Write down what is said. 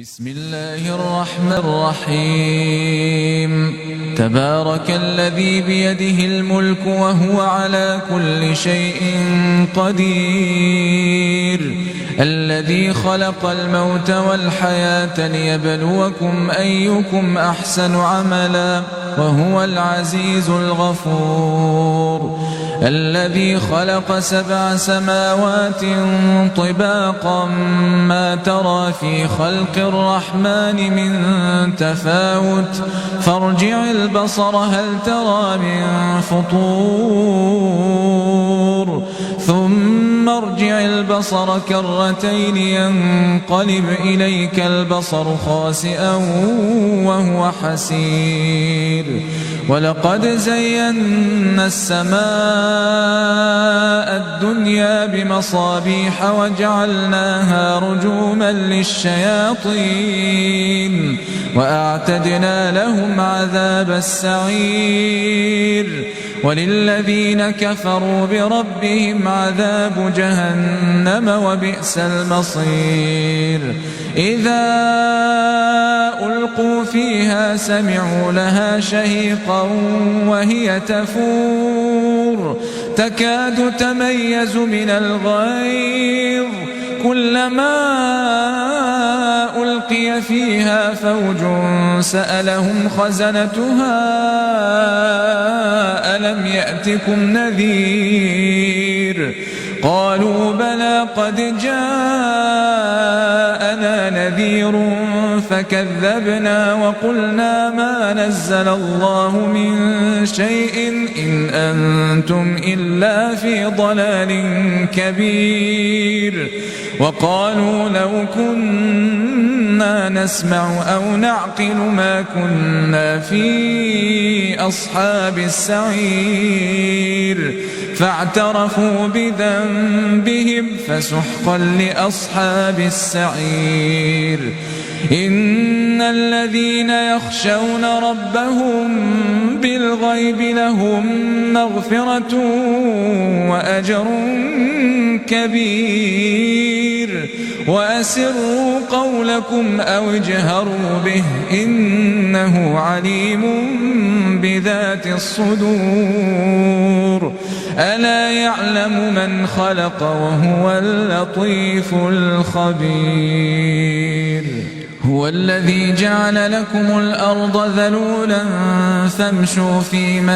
بسم الله الرحمن الرحيم تبارك الذي بيده الملك وهو على كل شيء قدير الذي خلق الموت والحياة ليبلوكم أيكم أحسن عملا وهو العزيز الغفور الذي خلق 7 سماوات طباقا ما ترى في خلق الرحمن من تفاوت فارجع البصر هل ترى من فطور ثم ارجع البصر كرتين ينقلب إليك البصر خاسئا وهو حسير ولقد زينا السماء الدنيا بمصابيح وجعلناها رجوما للشياطين وأعتدنا لهم عذاب السعير وللذين كفروا بربهم عذاب جهنم وبئس المصير إذا ألقوا فيها سمعوا لها شهيقا وهي تفور تكاد تميز من الغيظ كلما ألقي فيها فوج سألهم خزنتها ألم يأتكم نذير قالوا بلى قد جاءنا نذير فكذبنا وقلنا ما نزل الله من شيء إن أنتم إلا في ضلال كبير وقالوا لو كنا نسمع أو نعقل ما كنا في أصحاب السعير فاعترفوا بذنبهم فسحقا لأصحاب السعير إن الذين يخشون ربهم بالغيب لهم مغفرة وأجر كبير وأسروا قولكم أو اجهروا به إنه عليم بذات الصدور ألا يعلم من خلق وهو اللطيف الخبير هو الذي جعل لكم الأرض ذلولا فامشوا في